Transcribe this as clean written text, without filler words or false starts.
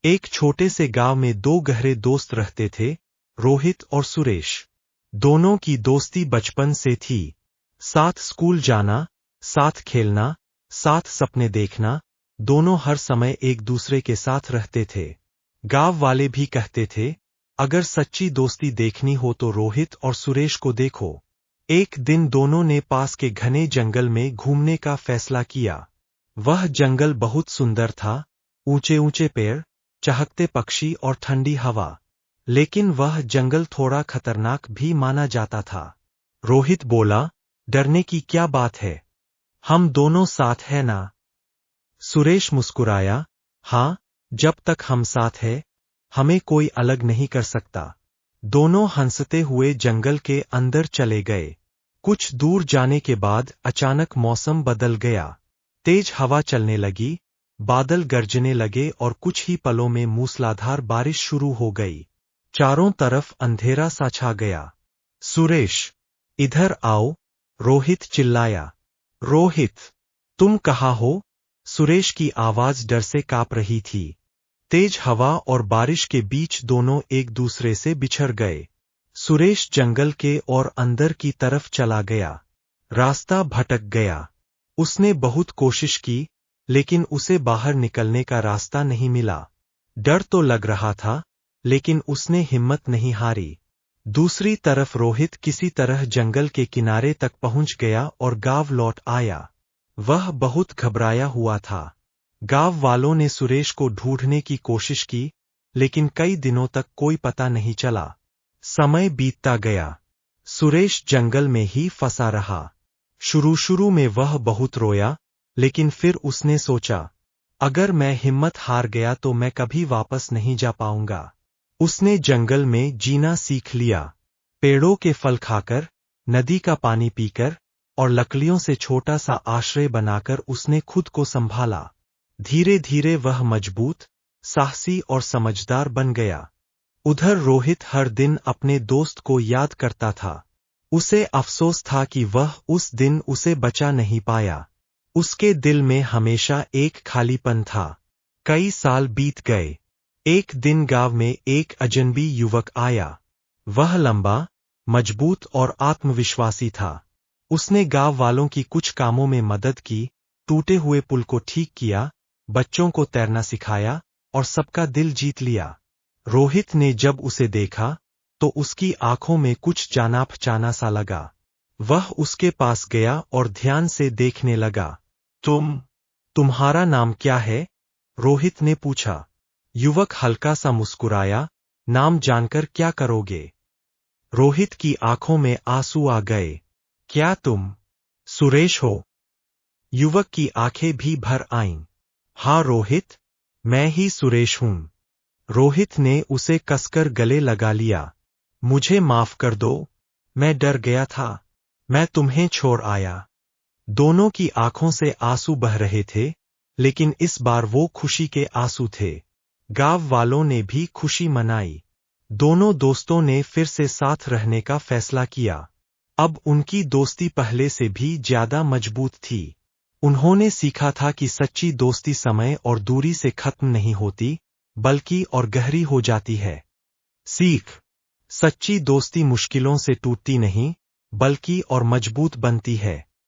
एक छोटे से गांव में दो गहरे दोस्त रहते थे, रोहित और सुरेश। दोनों की दोस्ती बचपन से थी। साथ स्कूल जाना, साथ खेलना, साथ सपने देखना, दोनों हर समय एक दूसरे के साथ रहते थे। गांव वाले भी कहते थे, अगर सच्ची दोस्ती देखनी हो तो रोहित और सुरेश को देखो। एक दिन दोनों ने पास के घने जंगल में घूमने का फैसला किया। वह जंगल बहुत सुंदर था, ऊंचे ऊंचे पेड़, चहकते पक्षी और ठंडी हवा। लेकिन वह जंगल थोड़ा खतरनाक भी माना जाता था। रोहित बोला, डरने की क्या बात है, हम दोनों साथ हैं ना। सुरेश मुस्कुराया, हाँ, जब तक हम साथ हैं, हमें कोई अलग नहीं कर सकता। दोनों हंसते हुए जंगल के अंदर चले गए। कुछ दूर जाने के बाद अचानक मौसम बदल गया। तेज हवा चलने लगी, बादल गरजने लगे और कुछ ही पलों में मूसलाधार बारिश शुरू हो गई। चारों तरफ अंधेरा सा छा गया। सुरेश, इधर आओ, रोहित चिल्लाया। रोहित, तुम कहाँ हो? सुरेश की आवाज डर से कांप रही थी। तेज हवा और बारिश के बीच दोनों एक दूसरे से बिछड़ गए। सुरेश जंगल के और अंदर की तरफ चला गया। रास्ता भटक गया। उसने बहुत कोशिश की, लेकिन उसे बाहर निकलने का रास्ता नहीं मिला। डर तो लग रहा था, लेकिन उसने हिम्मत नहीं हारी। दूसरी तरफ रोहित किसी तरह जंगल के किनारे तक पहुंच गया और गांव लौट आया। वह बहुत घबराया हुआ था। गांव वालों ने सुरेश को ढूंढने की कोशिश की, लेकिन कई दिनों तक कोई पता नहीं चला। समय बीतता गया। सुरेश जंगल में ही फंसा रहा। शुरू में वह बहुत रोया, लेकिन फिर उसने सोचा, अगर मैं हिम्मत हार गया तो मैं कभी वापस नहीं जा पाऊंगा। उसने जंगल में जीना सीख लिया। पेड़ों के फल खाकर, नदी का पानी पीकर और लकड़ियों से छोटा सा आश्रय बनाकर उसने खुद को संभाला। धीरे धीरे वह मजबूत, साहसी और समझदार बन गया। उधर रोहित हर दिन अपने दोस्त को याद करता था। उसे अफसोस था कि वह उस दिन उसे बचा नहीं पाया। उसके दिल में हमेशा एक खालीपन था। कई साल बीत गए। एक दिन गांव में एक अजनबी युवक आया। वह लंबा, मजबूत और आत्मविश्वासी था। उसने गांव वालों की कुछ कामों में मदद की, टूटे हुए पुल को ठीक किया, बच्चों को तैरना सिखाया और सबका दिल जीत लिया। रोहित ने जब उसे देखा, तो उसकी आंखों में कुछ जाना पहचाना सा लगा। वह उसके पास गया और ध्यान से देखने लगा। तुम्हारा नाम क्या है? रोहित ने पूछा। युवक हल्का सा मुस्कुराया, नाम जानकर क्या करोगे? रोहित की आंखों में आंसू आ गए। क्या तुम सुरेश हो? युवक की आंखें भी भर आईं। हाँ रोहित, मैं ही सुरेश हूं। रोहित ने उसे कसकर गले लगा लिया। मुझे माफ कर दो, मैं डर गया था, मैं तुम्हें छोड़ आया। दोनों की आंखों से आंसू बह रहे थे, लेकिन इस बार वो खुशी के आंसू थे। गांव वालों ने भी खुशी मनाई। दोनों दोस्तों ने फिर से साथ रहने का फैसला किया। अब उनकी दोस्ती पहले से भी ज्यादा मजबूत थी। उन्होंने सीखा था कि सच्ची दोस्ती समय और दूरी से खत्म नहीं होती, बल्कि और गहरी हो जाती है। सीख, सच्ची दोस्ती मुश्किलों से टूटती नहीं, बल्कि और मजबूत बनती है।